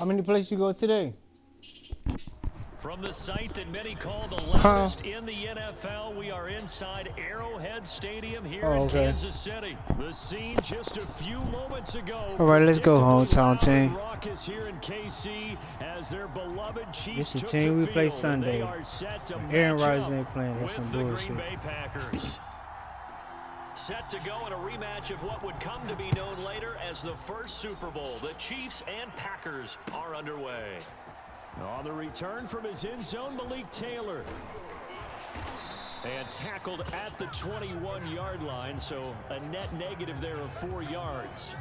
How many places you go today? From the site that many call the loudest in the NFL, we are inside Arrowhead Stadium here in Kansas City. The scene just a few moments ago. All right, let's go, hometown team. Raucous here in KC as their beloved Chiefs This is the team we play Sunday. Aaron Rodgers ain't playing. That's some bullshit. Green Bay Packers. Set to go in a rematch of what would come to be known later as the first Super Bowl. The Chiefs and Packers are underway. On the return from his end zone, Malik Taylor. And tackled at the 21-yard line, so a net negative there of 4 yards.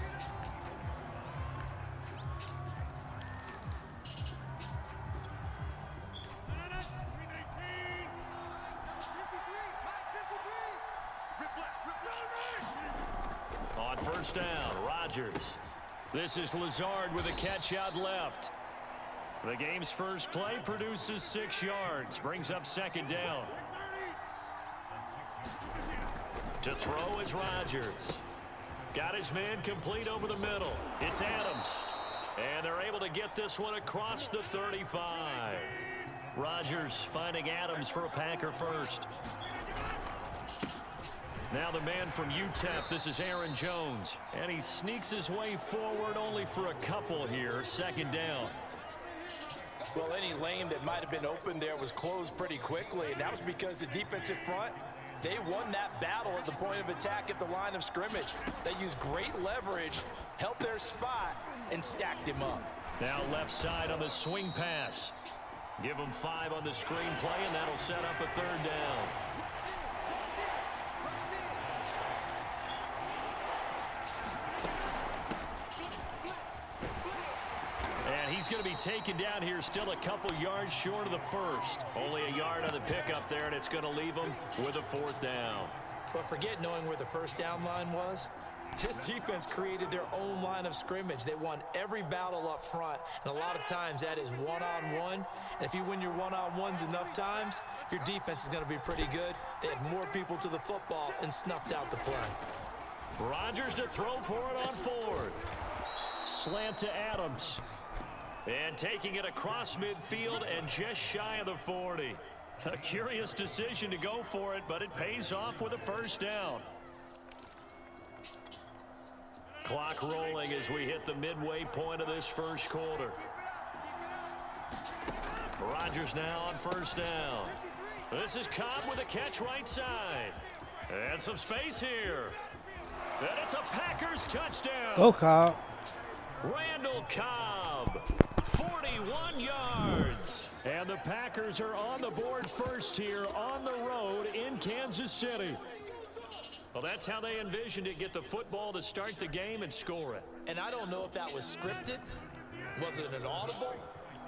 On first down, Rodgers. This is Lazard with a catch out left. The game's first play produces 6 yards, brings up second down. To throw is Rodgers. Got his man complete over the middle. It's Adams. And they're able to get this one across the 35. Rodgers finding Adams for a Packer first. Now the man from UTEP, this is Aaron Jones. And he sneaks his way forward only for a couple here, second down. Well, any lane that might have been open there was closed pretty quickly, and that was because the defensive front, they won that battle at the point of attack at the line of scrimmage. They used great leverage, held their spot, and stacked him up. Now left side on the swing pass. Give them 5 on the screen play, and that'll set up a third down. He's going to be taken down here, still a couple yards short of the first. Only a yard on the pickup there, and it's going to leave him with a 4th down. But forget knowing where the first down line was. This defense created their own line of scrimmage. They won every battle up front, and a lot of times that is one-on-one. And if you win your one-on-ones enough times, your defense is going to be pretty good. They had more people to the football and snuffed out the play. Rodgers to throw for it on 4th. Slant to Adams. And taking it across midfield and just shy of the 40. A curious decision to go for it, but it pays off with a first down. Clock rolling as we hit the midway point of this first quarter. Rodgers now on first down. This is Cobb with a catch right side. And some space here. And it's a Packers touchdown. Go Cobb. Randall Cobb. 41 yards. And the Packers are on the board first here on the road in Kansas City. Well, that's how they envisioned it, get the football to start the game and score it. And I don't know if that was scripted. Was it an audible?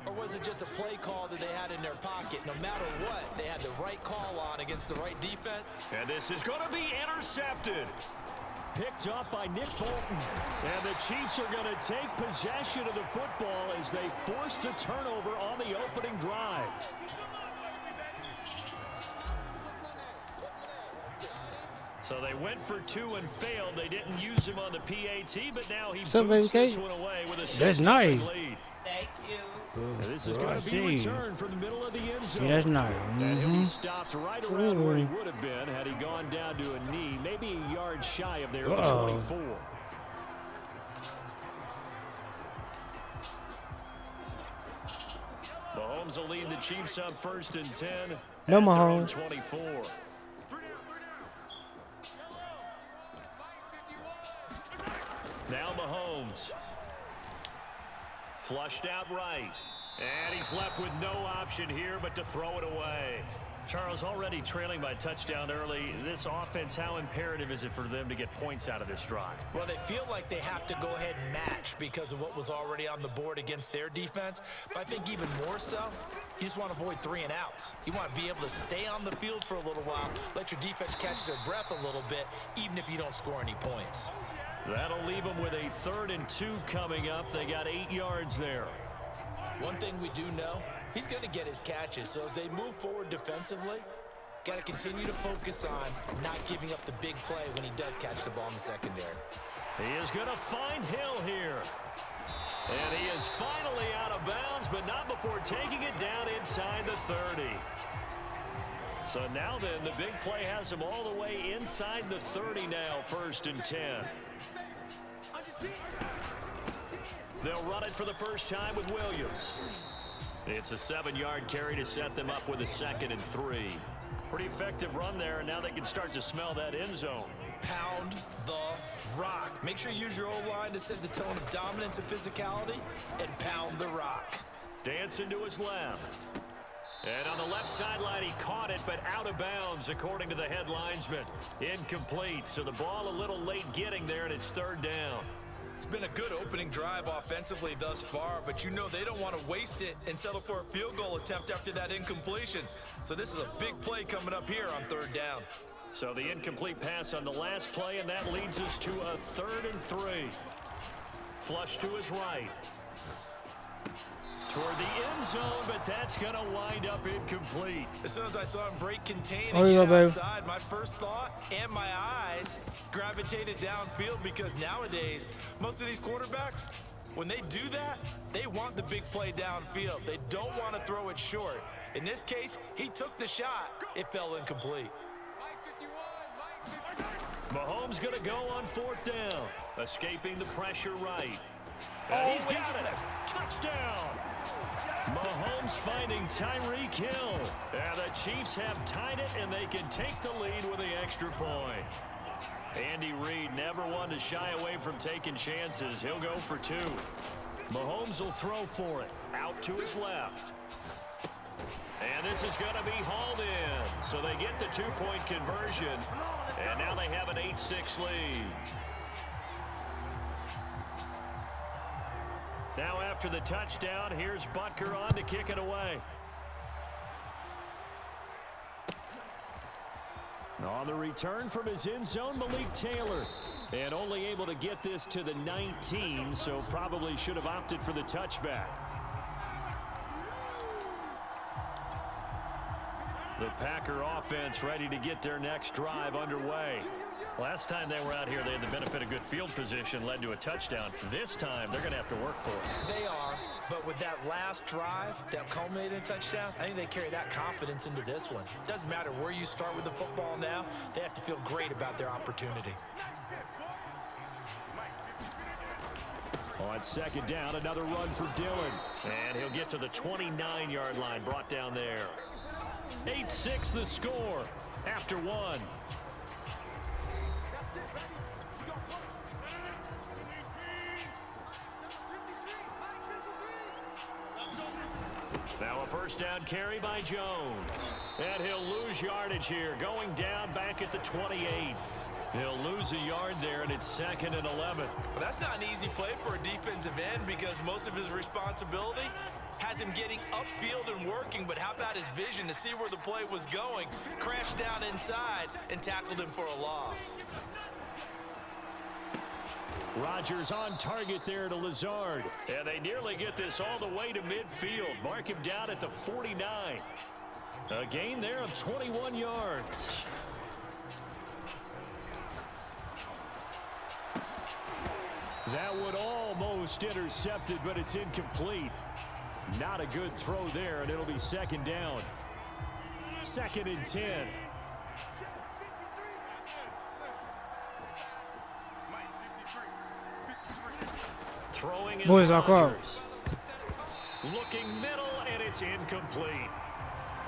Or was it just a play call that they had in their pocket? No matter what, they had the right call on against the right defense. And this is going to be intercepted. Picked up by Nick Bolton. And the Chiefs are going to take possession of the football as they force the turnover on the opening drive. So they went for 2 and failed. They didn't use him on the PAT, but now he boots this one away with a 6-0 lead. Thank you. This is going to be returned from the middle of the end zone. Yeah, that's nice. And he'll be stopped right around where he would have been had he gone down to a knee, maybe a yard shy of there at the 24. Mahomes will lead the Chiefs up 1st and 10. No Mahomes. 24. Now Mahomes. Flushed out right. And he's left with no option here but to throw it away. Charles, already trailing by touchdown early. This offense, how imperative is it for them to get points out of this drive? Well, they feel like they have to go ahead and match because of what was already on the board against their defense. But I think even more so, you just want to avoid 3 and outs. You want to be able to stay on the field for a little while, let your defense catch their breath a little bit, even if you don't score any points. That'll leave them with a 3rd and 2 coming up. They got 8 yards there. One thing we do know, he's going to get his catches. So as they move forward defensively, got to continue to focus on not giving up the big play when he does catch the ball in the secondary. He is going to find Hill here. And he is finally out of bounds, but not before taking it down inside the 30. So now then, the big play has him all the way inside the 30 now, 1st and 10. They'll run it for the first time with Williams. It's a 7-yard carry to set them up with a 2nd and 3. Pretty effective run there, and now they can start to smell that end zone. Pound the rock. Make sure you use your O-line to set the tone of dominance and physicality, and pound the rock. Dancing to his left. And on the left sideline, he caught it, but out of bounds, according to the head linesman. Incomplete, so the ball a little late getting there, and it's 3rd down. It's been a good opening drive offensively thus far, but you know they don't want to waste it and settle for a field goal attempt after that incompletion. So this is a big play coming up here on 3rd down. So the incomplete pass on the last play, and that leads us to a 3rd and 3. Flush to his right. Toward the end zone, but that's going to wind up incomplete. As soon as I saw him break contain Oh, and yeah, get baby. outside, my first thought and my eyes gravitated downfield, because nowadays, most of these quarterbacks, when they do that, they want the big play downfield. They don't want to throw it short. In this case, he took the shot. It fell incomplete. Mahomes going to go on 4th down, escaping the pressure right. And he's got it. Touchdown. Mahomes finding Tyreek Hill. And the Chiefs have tied it, and they can take the lead with the extra point. Andy Reid never one to shy away from taking chances. He'll go for 2. Mahomes will throw for it. Out to his left. And this is going to be hauled in. So they get the 2-point conversion. And now they have an 8-6 lead. Now after the touchdown, here's Butker on to kick it away. On the return from his end zone, Malik Taylor. And only able to get this to the 19, so probably should have opted for the touchback. The Packer offense ready to get their next drive underway. Last time they were out here, they had the benefit of good field position, led to a touchdown. This time, they're going to have to work for it. They are, but with that last drive that culminated in a touchdown, I think they carry that confidence into this one. Doesn't matter where you start with the football now, they have to feel great about their opportunity. On 2nd down, another run for Dillon. And he'll get to the 29-yard line, brought down there. 8-6 the score after 1. Now a 1st down carry by Jones. And he'll lose yardage here, going down back at the 28. He'll lose a yard there, and it's 2nd and 11. Well, that's not an easy play for a defensive end, because most of his responsibility has him getting upfield and working, but how about his vision to see where the play was going, crashed down inside, and tackled him for a loss. Rodgers on target there to Lazard. And they nearly get this all the way to midfield. Mark him down at the 49. A gain there of 21 yards. That would almost intercepted, but it's incomplete. Not a good throw there, and it'll be 2nd down. 2nd and 10. Throwing is Boys, knock out. Rodgers. Looking middle, and it's incomplete.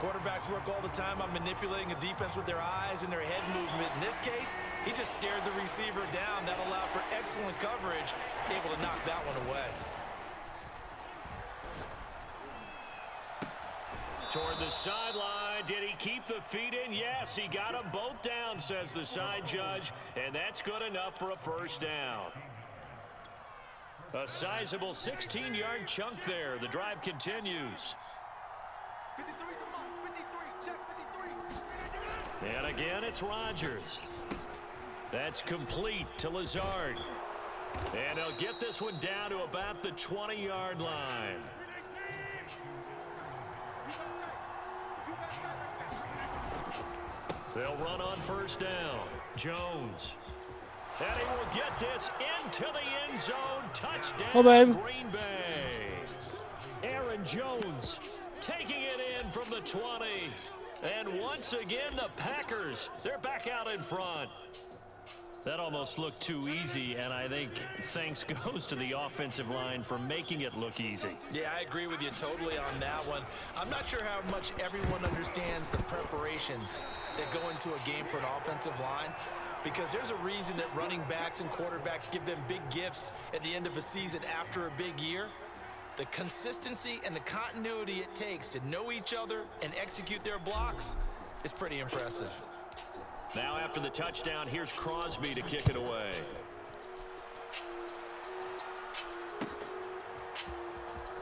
Quarterbacks work all the time on manipulating a defense with their eyes and their head movement. In this case, he just stared the receiver down. That allowed for excellent coverage, able to knock that one away. Toward the sideline. Did he keep the feet in? Yes, he got them both down, says the side judge, and that's good enough for a 1st down. A sizable 16-yard chunk there. The drive continues. And again, it's Rodgers. That's complete to Lazard. And he'll get this one down to about the 20-yard line. They'll run on 1st down. Jones. And he will get this into the end zone. Touchdown, Oh, baby. Green Bay. Aaron Jones taking it in from the 20. And once again, the Packers, they're back out in front. That almost looked too easy, and I think thanks goes to the offensive line for making it look easy. Yeah, I agree with you totally on that one. I'm not sure how much everyone understands the preparations that go into a game for an offensive line, because there's a reason that running backs and quarterbacks give them big gifts at the end of a season after a big year. The consistency and the continuity it takes to know each other and execute their blocks is pretty impressive. Now after the touchdown, here's Crosby to kick it away.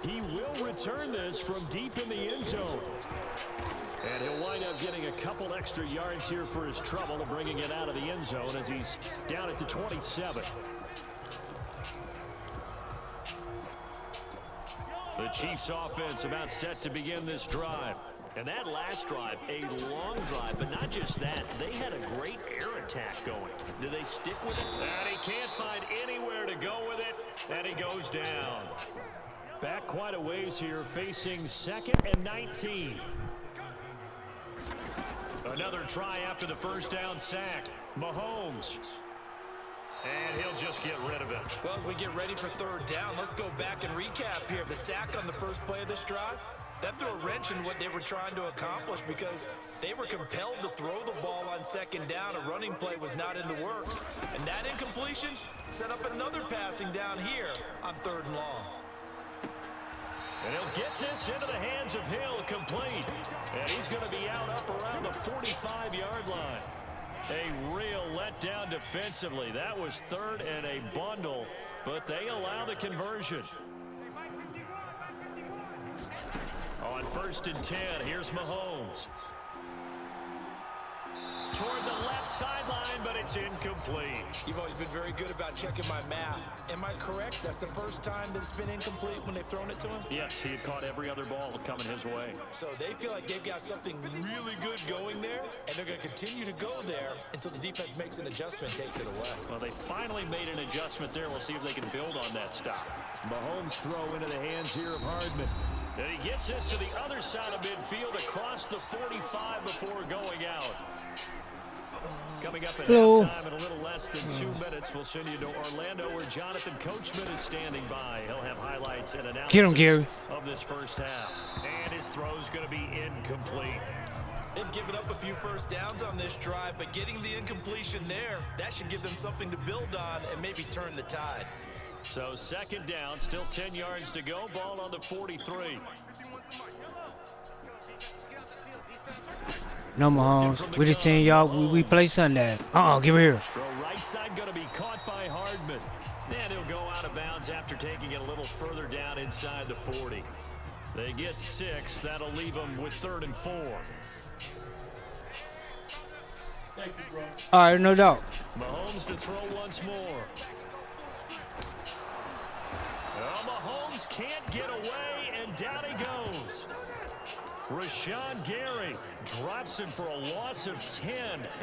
He will return this from deep in the end zone. And he'll wind up getting a couple extra yards here for his trouble of bringing it out of the end zone as he's down at the 27. The Chiefs offense about set to begin this drive. And that last drive, a long drive, but not just that. They had a great air attack going. Do they stick with it? And he can't find anywhere to go with it, and he goes down. Back quite a ways here, facing 2nd and 19. Another try after the first down sack. Mahomes. And he'll just get rid of it. Well, as we get ready for third down, let's go back and recap here. The sack on the first play of this drive, that threw a wrench in what they were trying to accomplish because they were compelled to throw the ball on second down. A running play was not in the works. And that incompletion set up another passing down here on 3rd and long. And he'll get this into the hands of Hill, complete. And he's going to be out up around the 45-yard line. A real letdown defensively. That was 3rd and a bundle, but they allow the conversion. On 1st and 10, here's Mahomes. Toward the left sideline, but it's incomplete. You've always been very good about checking my math. Am I correct? That's the first time that it's been incomplete when they've thrown it to him? Yes, he had caught every other ball coming his way. So they feel like they've got something really good going there, and they're going to continue to go there until the defense makes an adjustment, takes it away. Well, they finally made an adjustment there. We'll see if they can build on that stop. Mahomes throw into the hands here of Hardman. And he gets this to the other side of midfield across the 45 before going out. Coming up at halftime in a little less than 2 minutes, we'll send you to Orlando where Jonathan Coachman is standing by. He'll have highlights and analysis of this first half. And his throw's going to be incomplete. They've given up a few first downs on this drive, but getting the incompletion there, that should give them something to build on and maybe turn the tide. So 2nd down, still 10 yards to go. Ball on the 43. No, Mahomes. We just saying y'all we play Sunday. Give it here. Throw right side going to be caught by Hardman. And he'll go out of bounds after taking it a little further down inside the 40. They get 6. That'll leave them with 3rd and 4. Thank you, bro. All right, no doubt. Mahomes to throw once more. Well, Mahomes can't get away, and down he goes. Rashawn Gary drops him for a loss of 10,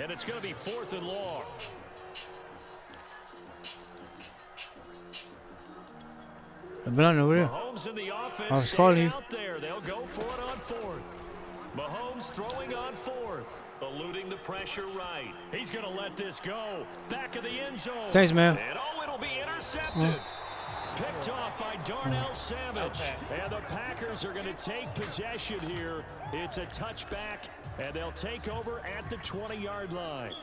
and it's going to be 4th and long. Mahomes in the offense staying out there. They'll go for it on 4th. Mahomes throwing on 4th, eluding the pressure right. He's going to let this go. Back of the end zone. Thanks, man. And it'll be intercepted. Picked off by Darnell Savage. And the Packers are going to take possession here. It's a touchback, and they'll take over at the 20-yard line.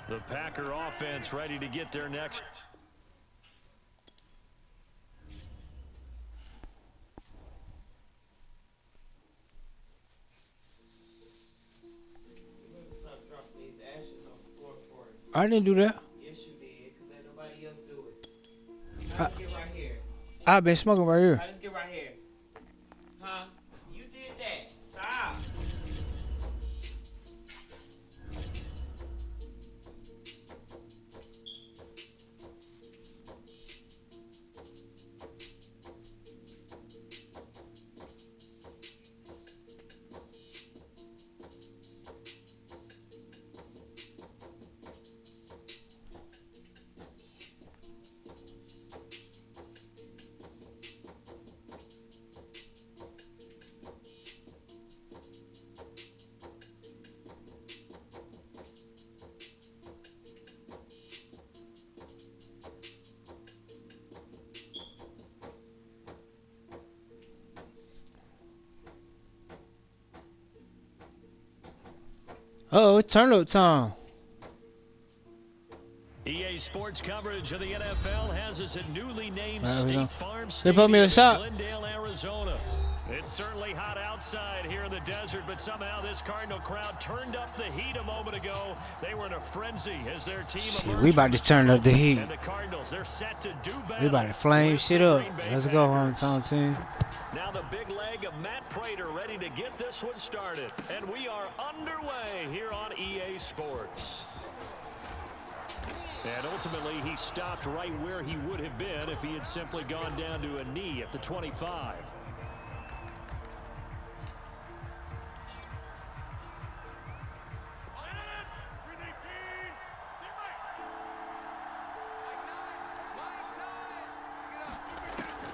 The Packer offense ready to get their next. I didn't do that. Yes, you did, because ain't nobody else do it. I just get right here. I've been smoking right here. I just get right here. Huh? You did that. Stop. Uh-oh, it's turnover time. EA Sports coverage of the NFL has us at newly named Right, State Farm they put me Stadium a in shot. Glendale, Arizona. It's certainly hot outside here in the desert, but somehow this Cardinal crowd turned up the heat a moment ago. They were in a frenzy as their team emerged. We about to turn up the heat. And the Cardinals, they're set to do better. We about to flame with shit the up. Green Bay Let's go, Packers. hometown team. Now the big leg of Matt Prater ready to get this one started. And we are underway here on EA Sports. And ultimately, he stopped right where he would have been if he had simply gone down to a knee at the 25.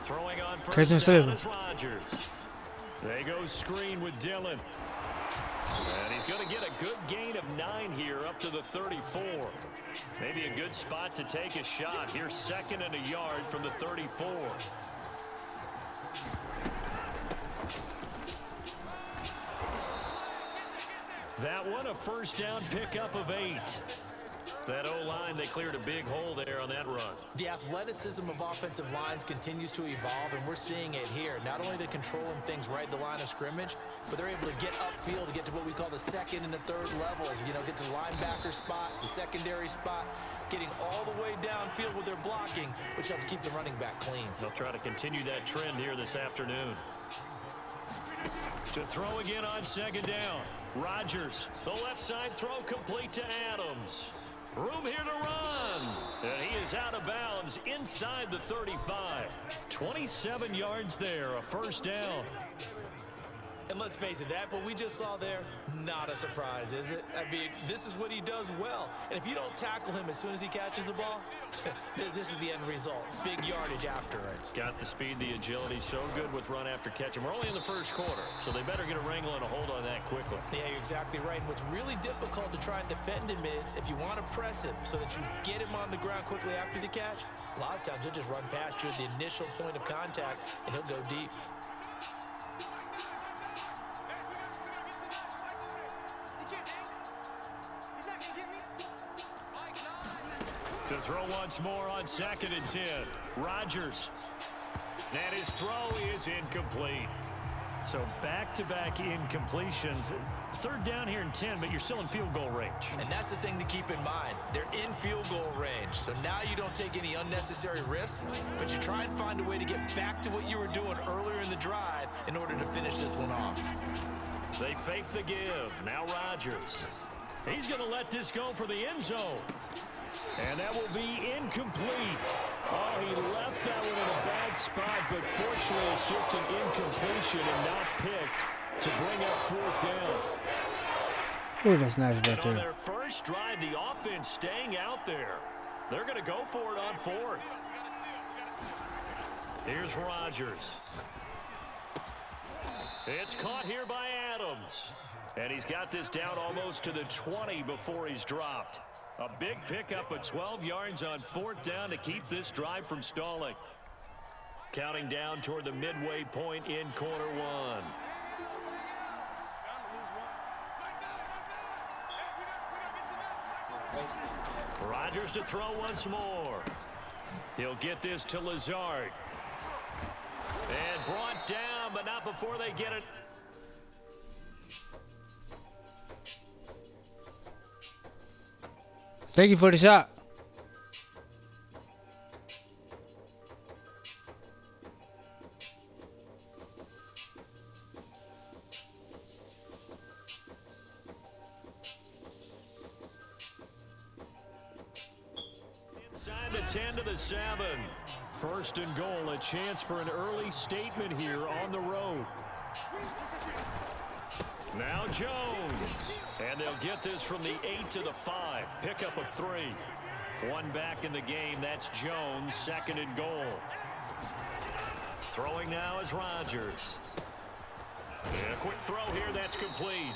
Throwing on first down is Rodgers. They go screen with Dillon. And he's going to get a good gain of 9 here up to the 34. Maybe a good spot to take a shot. Here's 2nd and a yard from the 34. That one a first down pickup of 8. That O-line, they cleared a big hole there on that run. The athleticism of offensive lines continues to evolve, and we're seeing it here. Not only they're controlling things right at the line of scrimmage, but they're able to get upfield to get to what we call the 2nd and the 3rd levels. You know, get to the linebacker spot, the secondary spot, getting all the way downfield with their blocking, which helps keep the running back clean. They'll try to continue that trend here this afternoon. To throw again on 2nd down. Rodgers, the left side throw complete to Adams. Room here to run. And he is out of bounds inside the 35. 27 yards there, a first down. And let's face it, that what we just saw there, not a surprise, is it? I mean, this is what he does well. And if you don't tackle him as soon as he catches the ball, this is the end result. Big yardage after it. Got the speed, the agility, so good with run after catch. And we're only in the first quarter, so they better get a wrangle and a hold on that quickly. Yeah, you're exactly right. And what's really difficult to try and defend him is if you want to press him so that you get him on the ground quickly after the catch, a lot of times he'll just run past you at the initial point of contact, and he'll go deep. To throw once more on 2nd and 10. Rodgers. And his throw is incomplete. So back-to-back incompletions. 3rd down here and 10, but you're still in field goal range. And that's the thing to keep in mind. They're in field goal range. So now you don't take any unnecessary risks, but you try and find a way to get back to what you were doing earlier in the drive in order to finish this one off. They fake the give. Now Rodgers. He's going to let this go for the end zone. And that will be incomplete. Oh, he left that one in a bad spot, but fortunately it's just an incompletion and not picked to bring up 4th down. Oh, that's nice right And on there. their first drive, the offense staying out there. They're going to go for it on 4th. Here's Rodgers. It's caught here by Adams. And he's got this down almost to the 20 before he's dropped. A big pickup of 12 yards on 4th down to keep this drive from stalling. Counting down toward the midway point in quarter 1. Rodgers to throw once more. He'll get this to Lazard. And brought down, but not before they get it. Thank you for the shot. Inside the 10 to the 7. 1st and goal, a chance for an early statement here on the road. Now Jones. And they'll get this from the 8 to the 5. Pickup of 3. One back in the game. That's Jones. 2nd and goal. Throwing now is Rodgers. And a quick throw here. That's complete.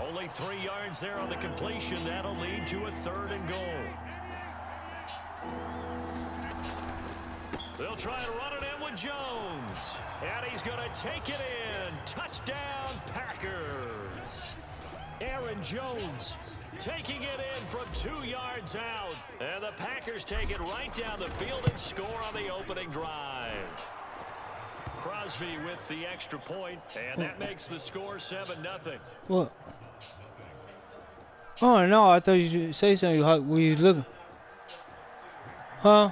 Only 3 yards there on the completion. That'll lead to a 3rd and goal. They'll try to run it in with Jones. And he's going to take it in. Touchdown, Packers. Aaron Jones taking it in from 2 yards out. And the Packers take it right down the field and score on the opening drive. Crosby with the extra point, and that makes the score 7-0. What? Oh, no, I thought you should say something. Were you looking? Huh?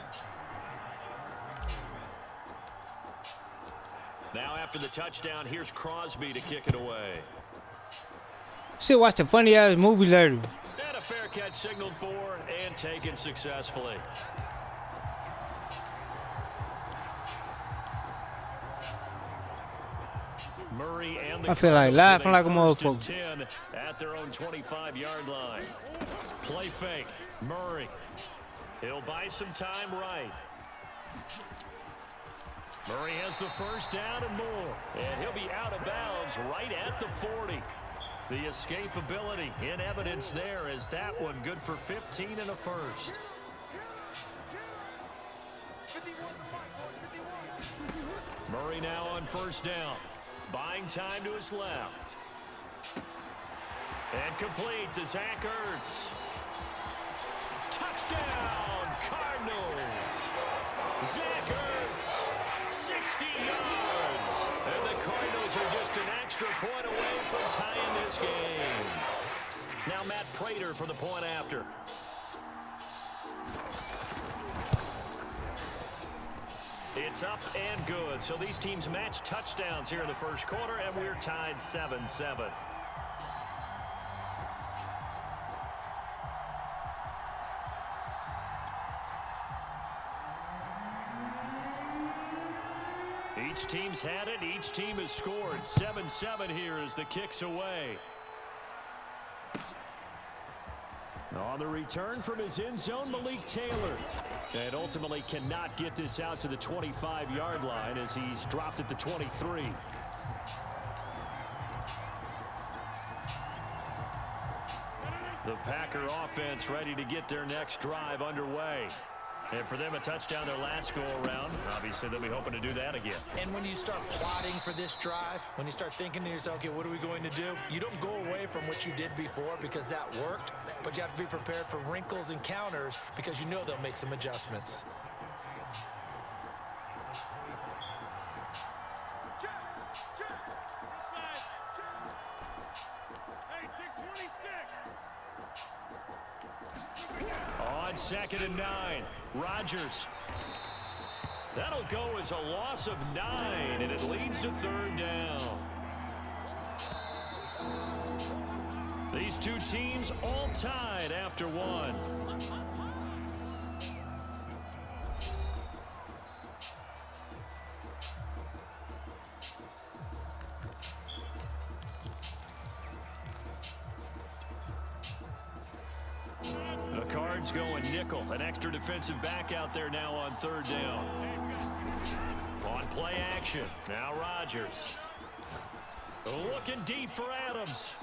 Now after the touchdown, here's Crosby to kick it away. Shit, watch a funny ass movie later. And a fair catch signaled for and taken successfully. Murray and the I feel like laughing like a motherfucker. 10 at their own 25-yard line. Play fake. Murray. He'll buy some time right. Murray has the first down and more. And he'll be out of bounds right at the 40. The escapability in evidence there as that one good for 15 and a first. Murray now on first down. Buying time to his left. And complete to Zach Ertz. Touchdown, Cardinals. Zach Ertz, 60 yards. And the Cardinals are just an extra point away from tying this game. Now Matt Prater for the point after. It's up and good. So these teams match touchdowns here in the first quarter, and we're tied 7-7. Each team's had it. Each team has scored. 7-7 here as the kick's away. On the return from his end zone, Malik Taylor. And ultimately cannot get this out to the 25-yard line as he's dropped at the 23. The Packer offense ready to get their next drive underway. And for them, a touchdown their last go-around. Obviously, they'll be hoping to do that again. And when you start plotting for this drive, when you start thinking to yourself, okay, what are we going to do? You don't go away from what you did before because that worked, but you have to be prepared for wrinkles and counters because you know they'll make some adjustments. On 2nd and 9, Rodgers. That'll go as a loss of 9, and it leads to 3rd down. These two teams all tied after one. The Cards going nickel. An extra defensive back out there now on 3rd down. On play action. Now Rodgers. Looking deep for Adams.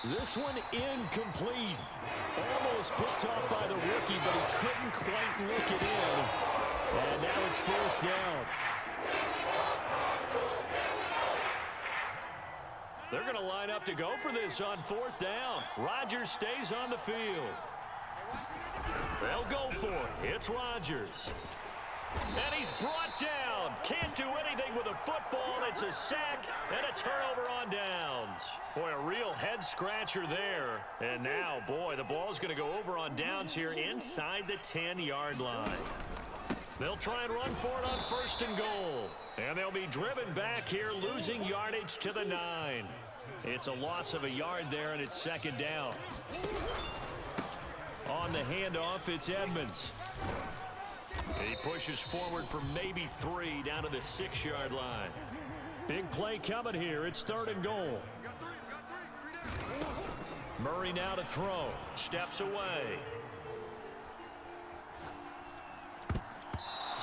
This one incomplete. Almost picked off by the rookie, but he couldn't quite look it in. And now it's 4th down. They're going to line up to go for this on 4th down. Rodgers stays on the field. They'll go for it. It's Rodgers. And he's brought down. Can't do anything with a football. It's a sack and a turnover on downs. Boy, a real head-scratcher there. And now, boy, the ball's going to go over on downs here inside the 10-yard line. They'll try and run for it on 1st and goal. And they'll be driven back here, losing yardage to the 9. It's a loss of a yard there, and it's 2nd down. On the handoff, it's Edmonds. He pushes forward for maybe 3 down to the 6-yard line. Big play coming here. It's 3rd and goal. Murray now to throw. Steps away.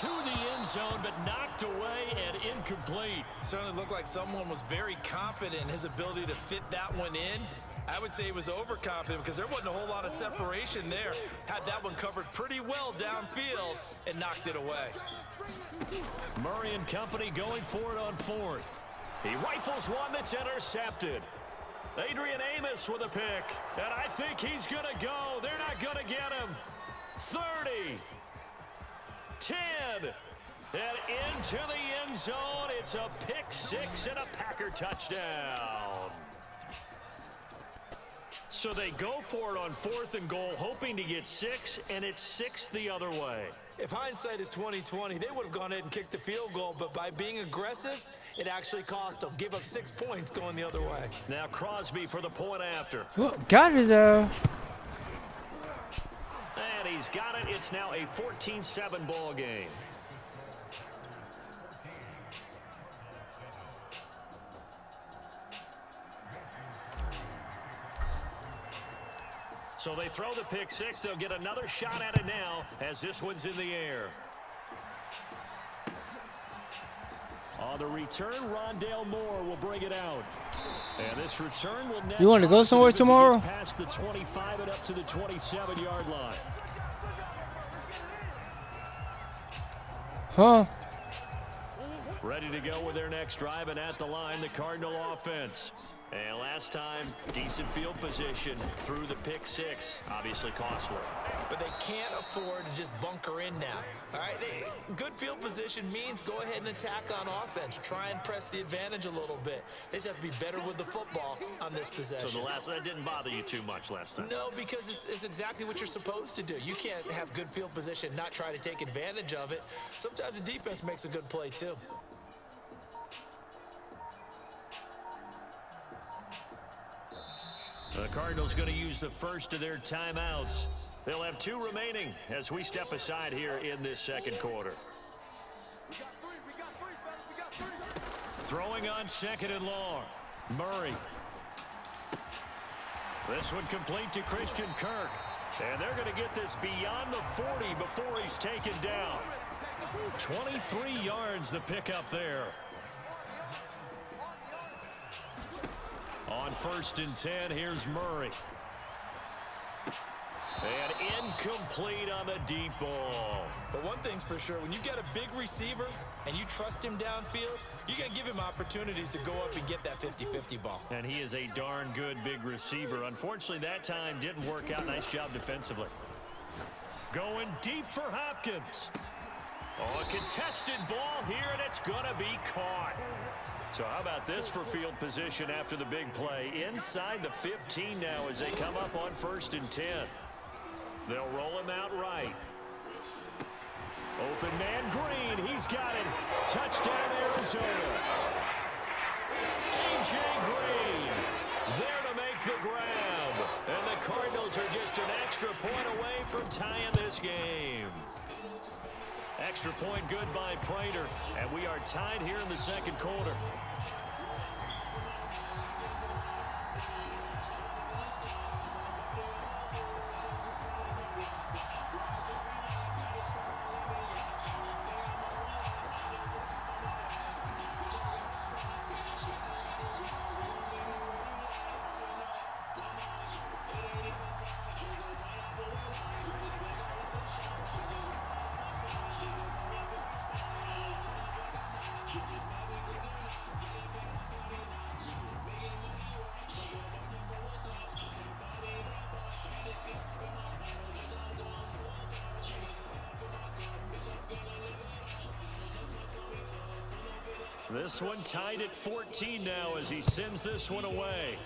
To the end zone, but knocked away and incomplete. Certainly looked like someone was very confident in his ability to fit that one in. I would say he was overconfident because there wasn't a whole lot of separation there. Had that one covered pretty well downfield and knocked it away. Murray and company going for it on 4th. He rifles one that's intercepted. Adrian Amos with a pick. And I think he's going to go. They're not going to get him. 30. 10. And into the end zone. It's a pick six and a Packer touchdown. So they go for it on 4th and goal, hoping to get 6, and it's 6 the other way. If hindsight is 20/20, they would have gone ahead and kicked the field goal, but by being aggressive, it actually cost them. Give up 6 points going the other way. Now Crosby for the point after. Got his And he's got it. It's now a 14-7 ball game. So they throw the pick six. They'll get another shot at it now as this one's in the air. On the return, Rondale Moore will bring it out. And this return will net. You want to go somewhere tomorrow? Past the 25 and up to the 27-yard line. Huh? Ready to go with their next drive, and at the line, the Cardinal offense. And last time, decent field position through the pick six. Obviously costly. But they can't afford to just bunker in now. All right, good field position means go ahead and attack on offense. Try and press the advantage a little bit. They just have to be better with the football on this possession. So that didn't bother you too much last time? No, because it's exactly what you're supposed to do. You can't have good field position, not try to take advantage of it. Sometimes the defense makes a good play too. The Cardinals going to use the first of their timeouts. They'll have 2 remaining as we step aside here in this second quarter. Throwing on 2nd and long. Murray. This one complete to Christian Kirk. And they're going to get this beyond the 40 before he's taken down. 23 yards the pickup there. On 1st and 10, here's Murray. And incomplete on the deep ball. But one thing's for sure, when you get a big receiver and you trust him downfield, you're going to give him opportunities to go up and get that 50-50 ball. And he is a darn good big receiver. Unfortunately, that time didn't work out. Nice job defensively. Going deep for Hopkins. Oh, a contested ball here, and it's going to be caught. So how about this for field position after the big play? Inside the 15 now as they come up on 1st and 10. They'll roll him out right. Open man Green. He's got it. Touchdown Arizona. A.J. Green there to make the grab. And the Cardinals are just an extra point away from tying this game. Extra point good by Prater. And we are tied here in the second quarter. This one tied at 14 now as he sends this one away.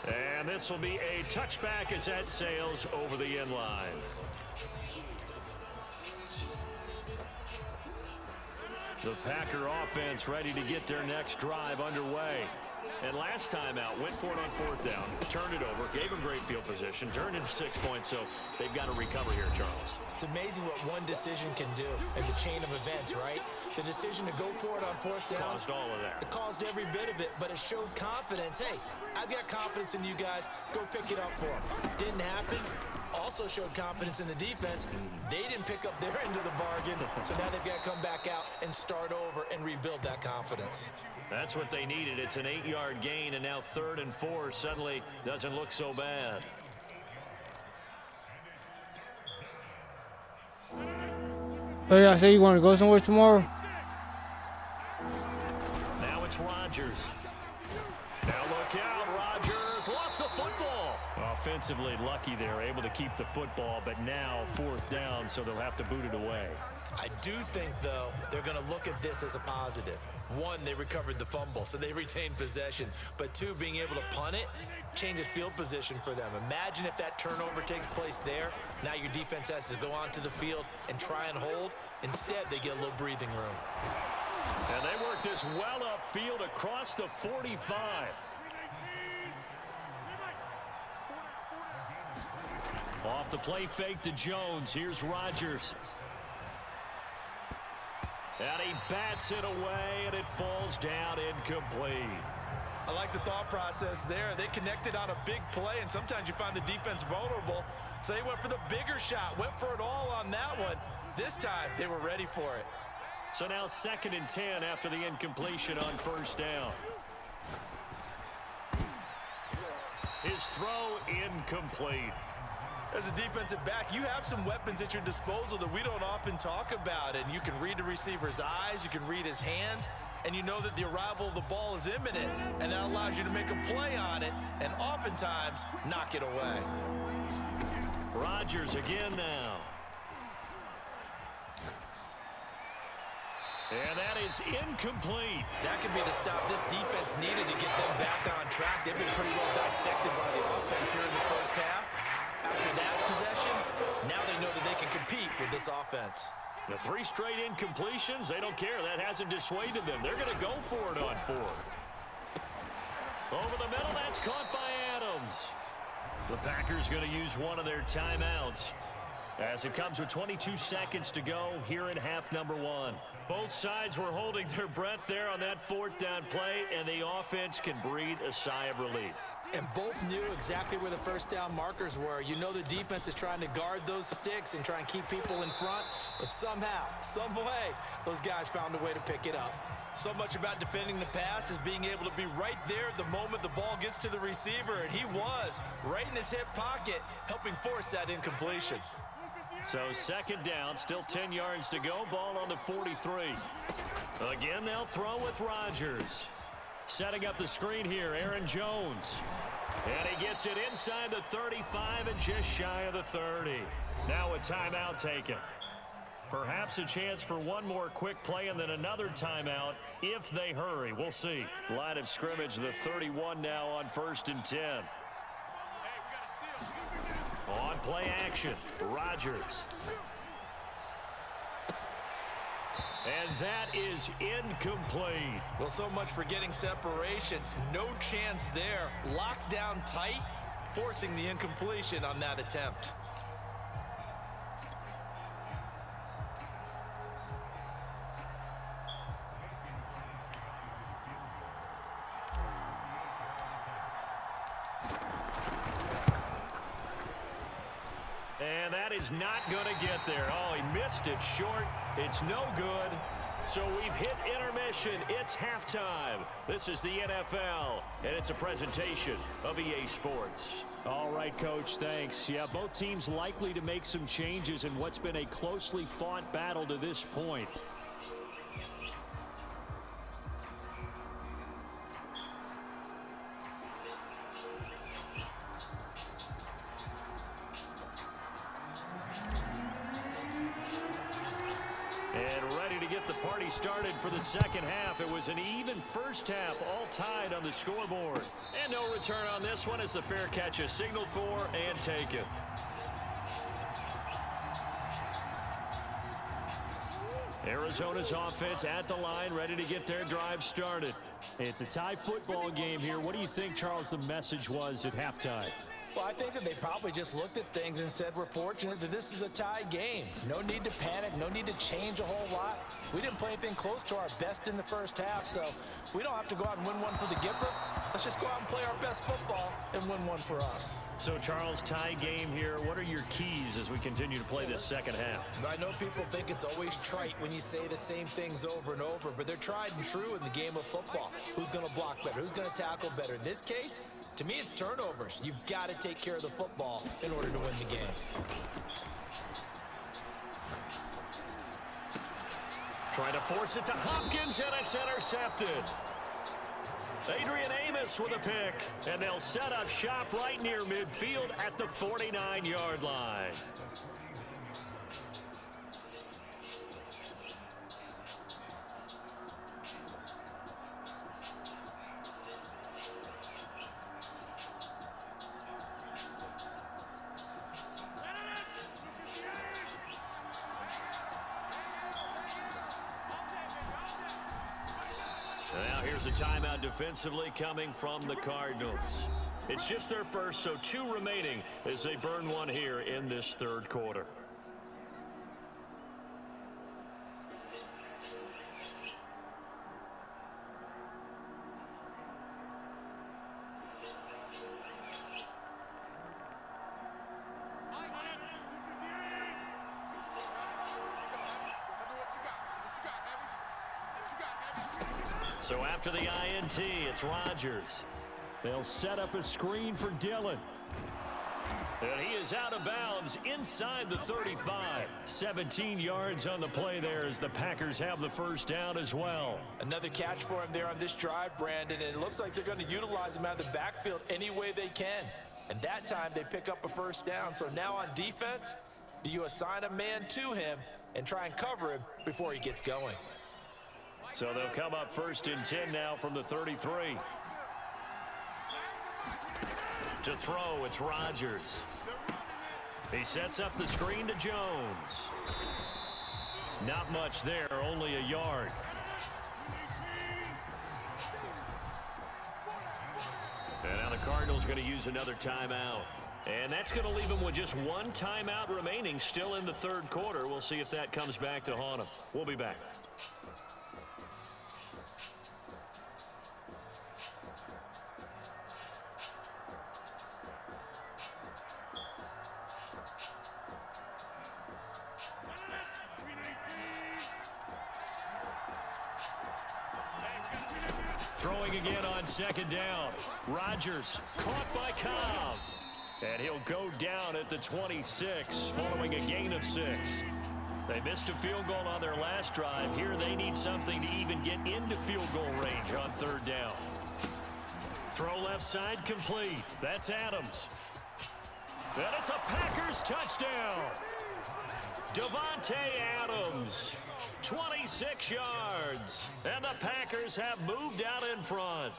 And this will be a touchback as that sails over the end line. The Packer offense ready to get their next drive underway. And last time out, went for it on 4th down, turned it over, gave them great field position, turned into 6 points, so they've got to recover here, Charles. It's amazing what one decision can do in the chain of events, right? The decision to go for it on 4th down. Caused all of that. It caused every bit of it, but it showed confidence. Hey, I've got confidence in you guys. Go pick it up for them. Didn't happen. Also showed confidence in the defense. They didn't pick up their end of the bargain, so now they've got to come back out and start over and rebuild that confidence. That's what they needed. It's an 8-yard gain, and now 3rd and 4 suddenly doesn't look so bad. Oh, yeah, I say you want to go somewhere tomorrow? Now it's Rondale defensively lucky they're able to keep the football, but now 4th down, so they'll have to boot it away. I do think, though, they're going to look at this as a positive. 1, they recovered the fumble, so they retained possession. But 2, being able to punt it changes field position for them. Imagine if that turnover takes place there. Now your defense has to go onto the field and try and hold. Instead, they get a little breathing room. And they work this well upfield across the 45. Off the play fake to Jones. Here's Rodgers. And he bats it away, and it falls down incomplete. I like the thought process there. They connected on a big play, and sometimes you find the defense vulnerable. So they went for the bigger shot, went for it all on that one. This time, they were ready for it. So now 2nd and 10 after the incompletion on 1st down. His throw incomplete. As a defensive back, you have some weapons at your disposal that we don't often talk about. And you can read the receiver's eyes, you can read his hands, and you know that the arrival of the ball is imminent. And that allows you to make a play on it and oftentimes knock it away. Rodgers again now. And that is incomplete. That could be the stop this defense needed to get them back on track. They've been pretty well dissected by the offense here in the 1st half. After that possession, now they know that they can compete with this offense. The 3 straight incompletions, they don't care. That hasn't dissuaded them. They're going to go for it on 4th. Over the middle, that's caught by Adams. The Packers going to use one of their timeouts as it comes with 22 seconds to go here in half number 1. Both sides were holding their breath there on that 4th down play, and the offense can breathe a sigh of relief. And both knew exactly where the 1st down markers were. You know the defense is trying to guard those sticks and try and keep people in front, but somehow, some way, those guys found a way to pick it up. So much about defending the pass is being able to be right there at the moment the ball gets to the receiver, and he was right in his hip pocket, helping force that incompletion. So 2nd down, still 10 yards to go, ball on the 43. Again, they'll throw with Rodgers. Setting up the screen here, Aaron Jones. And he gets it inside the 35 and just shy of the 30. Now a timeout taken. Perhaps a chance for one more quick play and then another timeout if they hurry. We'll see. Line of scrimmage, the 31 now on 1st and 10. On play action, Rodgers. And that is incomplete. Well, so much for getting separation. No chance there. Locked down tight, forcing the incompletion on that attempt. And that is not going to get there. Oh, he missed it short. It's no good. So we've hit intermission. It's halftime. This is the NFL, and it's a presentation of EA Sports. All right, Coach, thanks. Yeah, both teams likely to make some changes in what's been a closely fought battle to this point. And ready to get the party started for the second half. It was an even first half, all tied on the scoreboard. And no return on this one as the fair catch is signaled for and taken. Arizona's offense at the line, ready to get their drive started. It's a tie football game here. What do you think, Charles, the message was at halftime? Well, I think that they probably just looked at things and said, we're fortunate that this is a tie game. No need to panic, no need to change a whole lot. We didn't play anything close to our best in the first half, so we don't have to go out and win one for the Gipper. Let's just go out and play our best football and win one for us. So, Charles, tie game here. What are your keys as we continue to play this second half? I know people think it's always trite when you say the same things over and over, but they're tried and true in the game of football. Who's going to block better? Who's going to tackle better? In this case, to me, it's turnovers. You've got to take care of the football in order to win the game. Trying to force it to Hopkins, and it's intercepted. Adrian Amos with a pick, and they'll set up shop right near midfield at the 49-yard line. Now here's a timeout defensively coming from the Cardinals. It's just their first, so 2 remaining as they burn one here in this third quarter. So after the INT, it's Rodgers. They'll set up a screen for Dillon. And he is out of bounds inside the 35. 17 yards on the play there as the Packers have the first down as well. Another catch for him there on this drive, Brandon, and it looks like they're going to utilize him out of the backfield any way they can. And that time they pick up a first down. So now on defense, do you assign a man to him and try and cover him before he gets going? So they'll come up first and 10 now from the 33. To throw, it's Rodgers. He sets up the screen to Jones. Not much there, only a yard. And now the Cardinals going to use another timeout. And that's going to leave them with just 1 timeout remaining still in the third quarter. We'll see if that comes back to haunt them. We'll be back. Throwing again on second down. Rodgers caught by Cobb. And he'll go down at the 26 following a gain of 6. They missed a field goal on their last drive. Here they need something to even get into field goal range on third down. Throw left side complete. That's Adams. And it's a Packers touchdown. Davante Adams. 26 yards, and the Packers have moved out in front.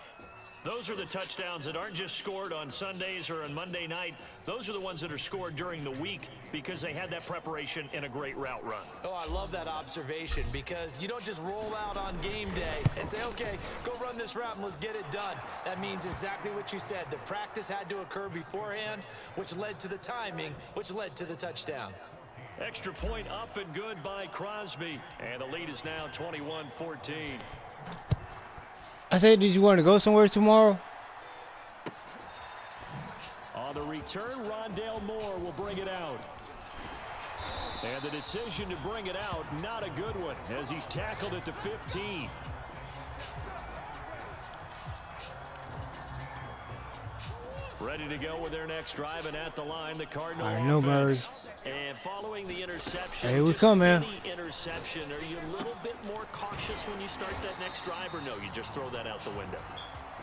Those are the touchdowns that aren't just scored on Sundays or on Monday night. Those are the ones that are scored during the week because they had that preparation in a great route run. Oh, I love that observation because you don't just roll out on game day and say, okay, go run this route and let's get it done. That means exactly what you said. The practice had to occur beforehand, which led to the timing, which led to the touchdown. Extra point up and good by Crosby. And the lead is now 21-14. I said, did you want to go somewhere tomorrow? On the return, Rondale Moore will bring it out. And the decision to bring it out, not a good one, as he's tackled at the 15. Ready to go with their next drive, and at the line, the Cardinal offense. And following the interception, here we come, man. Interception, are you a little bit more cautious when you start that next drive, or no, you just throw that out the window?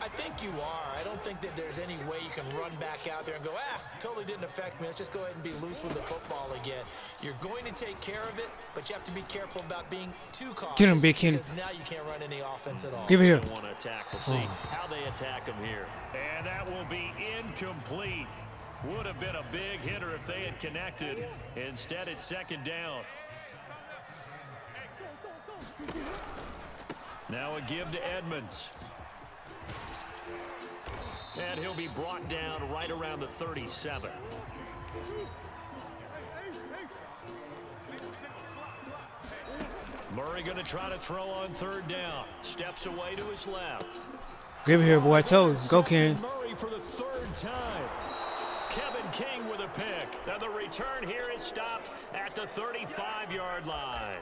I think you are. I don't think that there's any way you can run back out there and go, totally didn't affect me. Let's just go ahead and be loose with the football again. You're going to take care of it, but you have to be careful about being too cautious. Get him, Big Ken. Because now you can't run any offense at all. Give it here. Want to attack. We'll see how they attack him here. And that will be incomplete. Would have been a big hitter if they had connected. Instead, it's second down. Now a give to Edmonds. And he'll be brought down right around the 37. Murray going to try to throw on third down. Steps away to his left. Give it here, boy. I told you. Go, Ken. Murray for the third time. Kevin King with a pick. Now the return here is stopped at the 35-yard line.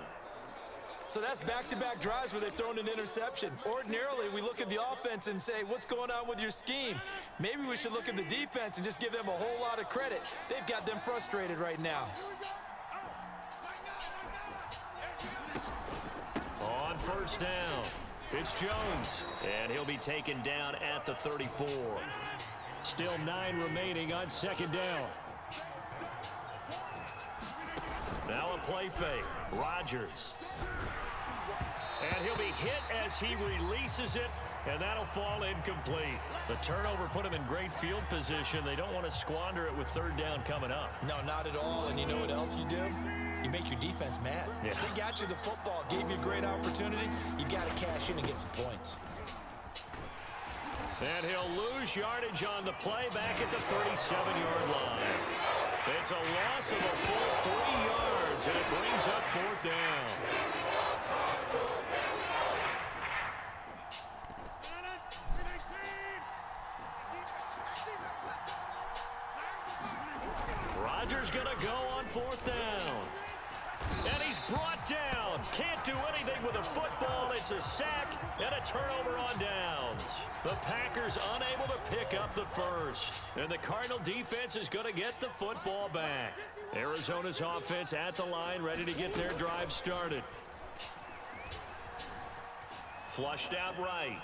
So that's back-to-back drives where they've thrown an interception. Ordinarily, we look at the offense and say, what's going on with your scheme? Maybe we should look at the defense and just give them a whole lot of credit. They've got them frustrated right now. On first down, It's Jones, and he'll be taken down at the 34. Still 9 remaining on second down. Now a play fake. Rodgers. And he'll be hit as he releases it, and that'll fall incomplete. The turnover put him in great field position. They don't want to squander it with third down coming up. No, not at all. And you know what else you do? You make your defense mad. Yeah. They got you the football, gave you a great opportunity. You got to cash in and get some points. And he'll lose yardage on the play back at the 37-yard line. It's a loss of a full 3 yards, and it brings up fourth down. Rodgers going to go on fourth down. And he's brought down. Can't do anything with a football. It's a sack and a turnover on downs. The Packers unable to pick up the first. And the Cardinal defense is going to get the football back. Arizona's offense at the line, ready to get their drive started. Flushed out right.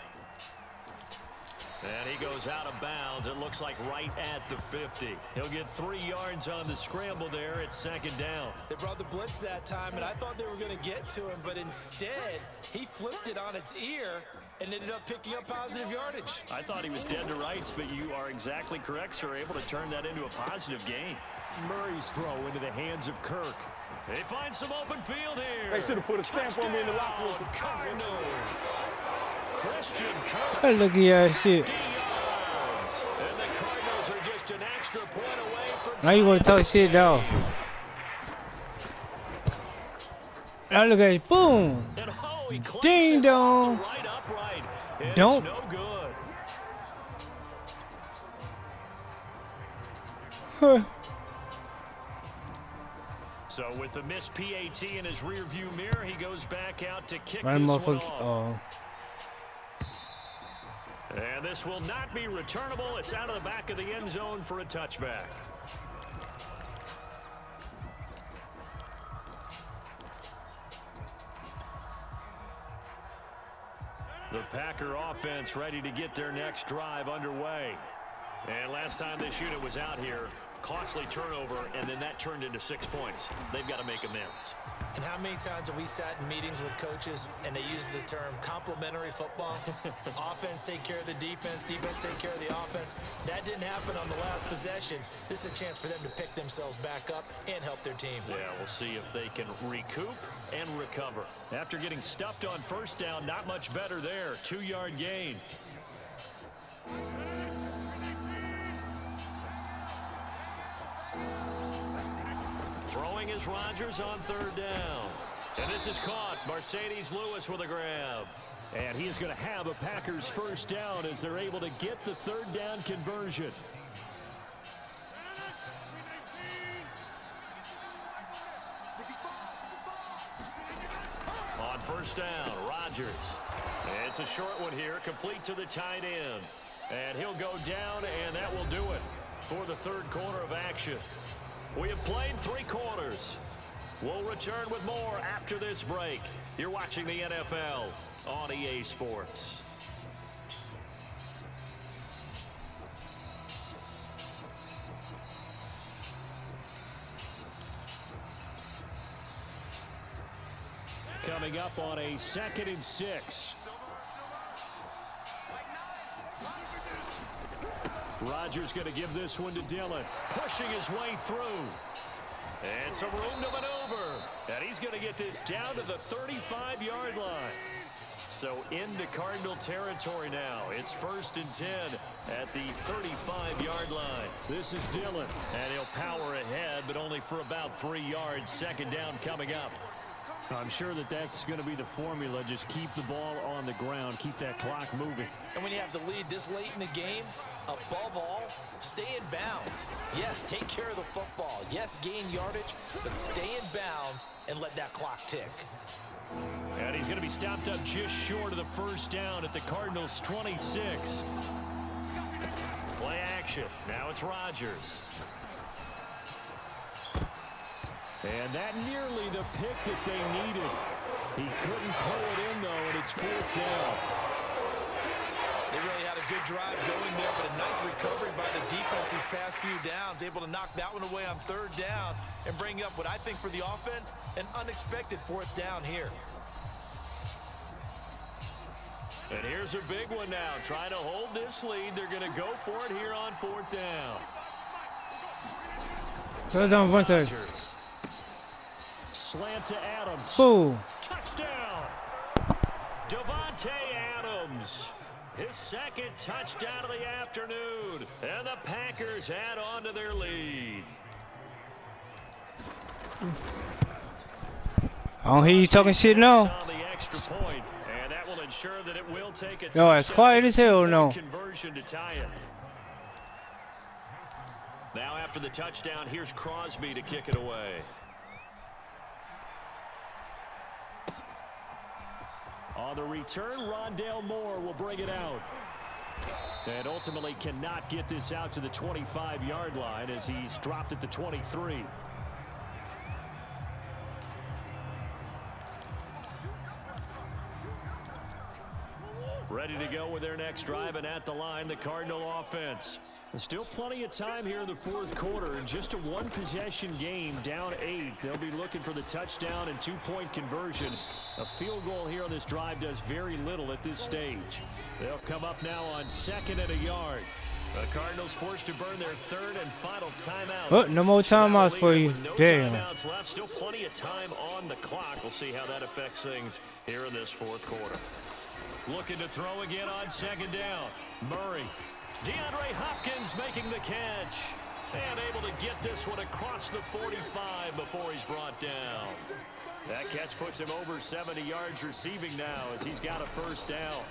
And he goes out of bounds. It looks like right at the 50. He'll get 3 yards on the scramble there. It's second down. They brought the blitz that time, and I thought they were going to get to him, but instead, he flipped it on its ear and ended up picking up positive yardage. I thought he was dead to rights, but you are exactly correct, sir. Able to turn that into a positive gain. Murray's throw into the hands of Kirk. They find some open field here. They should have put a stamp on me in the locker room. Cardinals. Christian Kirk. Hey, look at your shit. 50 yards. And the Cardinals are just an extra point away from Now you want to talk shit, though. Now look at it. Boom. And oh, he clicks Ding it dong. off the right upright. And Don't. It's no good. Huh. So with the missed PAT in his rearview mirror, he goes back out to kick My this one motherfucker. off. Oh. And this will not be returnable. It's out of the back of the end zone for a touchback. The Packer offense ready to get their next drive underway. And last time this unit was out here, costly turnover, and then that turned into 6 points. They've got to make amends. And how many times have we sat in meetings with coaches and they use the term complementary football? Offense take care of the defense, defense take care of the offense. That didn't happen on the last possession. This is a chance for them to pick themselves back up and help their team. Yeah, we'll see if they can recoup and recover. After getting stuffed on first down, not much better there. 2-yard gain. Throwing is Rodgers on third down. And this is caught. Mercedes Lewis with a grab. And he is going to have a Packers first down as they're able to get the third down conversion. On first down, Rodgers. It's a short one here, complete to the tight end. And he'll go down, and that will do it for the third quarter of action. We have played 3 quarters. We'll return with more after this break. You're watching the NFL on EA Sports. Coming up on a 2nd and 6. Rodgers going to give this one to Dillon, pushing his way through. And some room to maneuver. And he's going to get this down to the 35-yard line. So into Cardinal territory now. It's 1st and 10 at the 35-yard line. This is Dillon. And he'll power ahead, but only for about 3 yards. 2nd down coming up. I'm sure that that's going to be the formula. Just keep the ball on the ground. Keep that clock moving. And when you have the lead this late in the game, above all, stay in bounds. Yes, take care of the football. Yes, gain yardage, but stay in bounds and let that clock tick. And he's going to be stopped up just short of the first down at the Cardinals' 26. Play action. Now it's Rodgers. And that nearly the pick that they needed. He couldn't pull it in, though, and it's 4th down. They really had a good drive going there, but a nice recovery by the defense these past few downs, able to knock that one away on 3rd down and bring up what I think for the offense, an unexpected 4th down here. And here's a big one now. Trying to hold this lead. They're going to go for it here on 4th down. Third down, Vontae. Slant to Adams. Boom. Touchdown. Davante Adams. His 2nd touchdown of the afternoon. And the Packers add on to their lead. I don't hear you talking shit now. On the extra point, and that will ensure that it will take a Yo, it's quiet as hell now. Conversion to tie it. Now after the touchdown, here's Crosby to kick it away. On the return, Rondale Moore will bring it out. And ultimately cannot get this out to the 25-yard line as he's dropped at the 23. Ready to go with their next drive, and at the line, the Cardinal offense. There's still plenty of time here in the 4th quarter. Just a 1-possession game, down 8. They'll be looking for the touchdown and 2-point conversion. A field goal here on this drive does very little at this stage. They'll come up now on 2nd and a yard. The Cardinals forced to burn their 3rd and final timeout. Oh, no more timeouts for you. No Damn. timeouts left. Still plenty of time on the clock. We'll see how that affects things here in this 4th quarter. Looking to throw again on 2nd down. Murray. DeAndre Hopkins making the catch. And able to get this one across the 45 before he's brought down. That catch puts him over 70 yards receiving now as he's got a 1st down.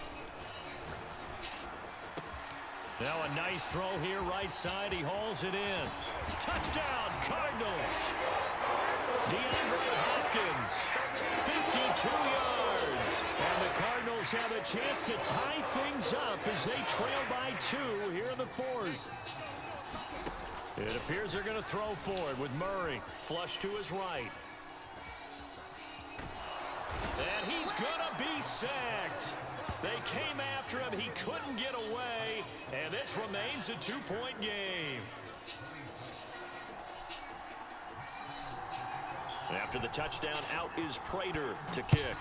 Now a nice throw here right side. He hauls it in. Touchdown, Cardinals. DeAndre Hopkins, 52 yards. And the Cardinals have a chance to tie things up as they trail by 2 here in the 4th. It appears they're going to throw for it with Murray. Flush to his right. And he's going to be sacked. They came after him. He couldn't get away. And this remains a 2-point game. After the touchdown, out is Prater to kick.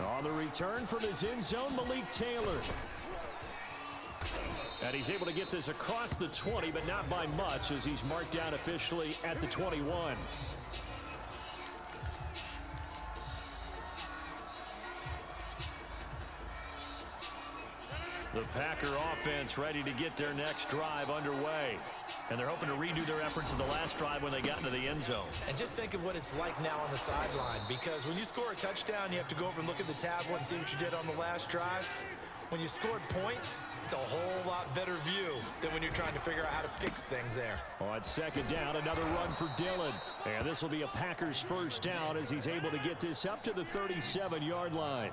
On the return from his end zone, Malik Taylor. And he's able to get this across the 20, but not by much as he's marked down officially at the 21. The Packer offense ready to get their next drive underway. And they're hoping to redo their efforts in the last drive when they got into the end zone. And just think of what it's like now on the sideline, because when you score a touchdown, you have to go over and look at the tablet and see what you did on the last drive. When you scored points, it's a whole lot better view than when you're trying to figure out how to fix things there. On 2nd down, another run for Dillon. And this will be a Packers 1st down as he's able to get this up to the 37-yard line.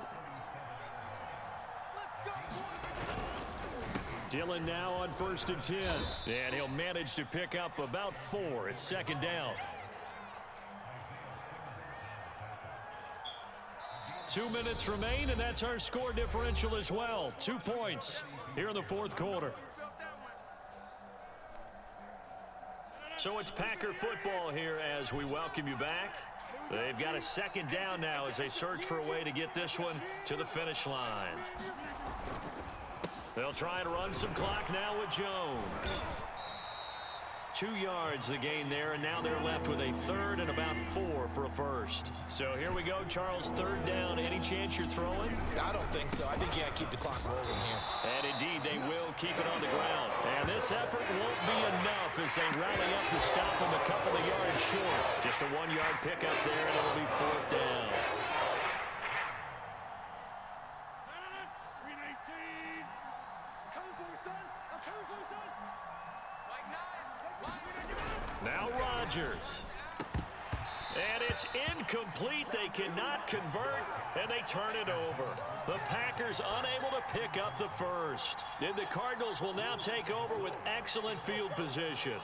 Dillon now on 1st and 10. And he'll manage to pick up about 4 at 2nd down. 2 minutes remain, and that's our score differential as well. 2 points here in the 4th quarter. So it's Packer football here as we welcome you back. They've got a 2nd down now as they search for a way to get this one to the finish line. They'll try and run some clock now with Jones. 2 yards the gain there, and now they're left with a 3rd and about 4 for a 1st. So here we go, Charles, 3rd down. Any chance you're throwing? I don't think so. I think you got to keep the clock rolling here. And indeed, they will keep it on the ground. And this effort won't be enough as they rally up to stop them a couple of yards short. Just a 1-yard pickup there, and it'll be 4th down. Now Rodgers. And it's incomplete. They cannot convert, and they turn it over. The Packers unable to pick up the 1st. And the Cardinals will now take over with excellent field position.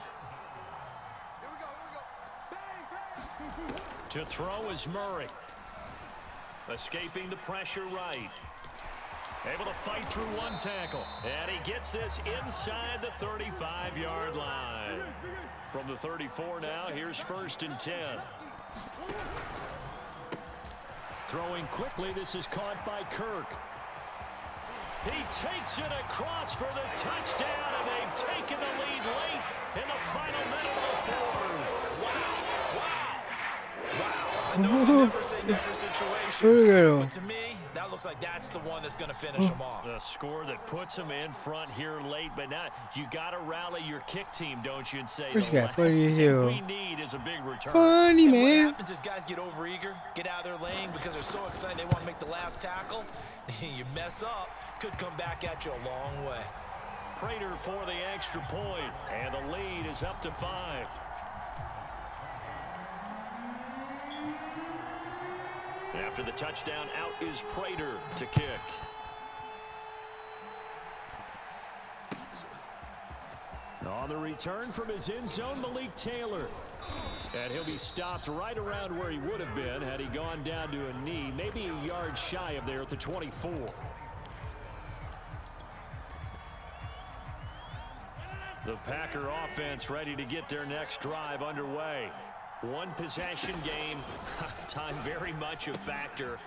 To throw is Murray. Escaping the pressure right. Able to fight through one tackle. And he gets this inside the 35-yard line. From the 34 now, here's 1st and 10. Throwing quickly, this is caught by Kirk. He takes it across for the touchdown, and they've taken the lead late in the final minute of the fourth. Wow. I know it's a never-say-never situation, but to me, that looks like that's the one that's going to finish them off. The score that puts them in front here late, but now you got to rally your kick team, don't you, and say the last thing we need is a big return. Funny, man. What happens is guys get overeager, get out of their lane because they're so excited they want to make the last tackle. You mess up, could come back at you a long way. Prater for the extra point, and the lead is up to 5. After the touchdown, out is Prater to kick. On the return from his end zone, Malik Taylor. And he'll be stopped right around where he would have been had he gone down to a knee, maybe a yard shy of there at the 24. The Packer offense ready to get their next drive underway. One possession game, time very much a factor.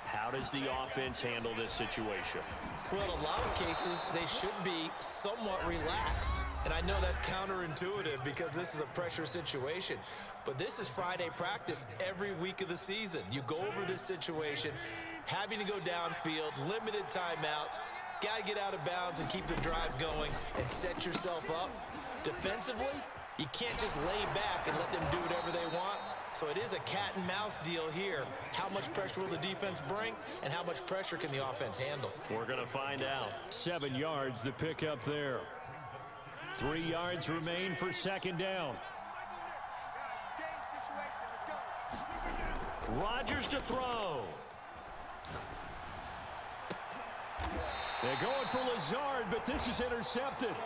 How does the offense handle this situation? Well, in a lot of cases, they should be somewhat relaxed. And I know that's counterintuitive because this is a pressure situation. But this is Friday practice every week of the season. You go over this situation, having to go downfield, limited timeouts, got to get out of bounds and keep the drive going and set yourself up. Defensively, you can't just lay back and let them do whatever they want. So it is a cat and mouse deal here. How much pressure will the defense bring, and how much pressure can the offense handle? We're going to find out. 7 yards to pick up there. 3 yards remain for 2nd down. Rodgers to throw. They're going for Lazard, but this is intercepted.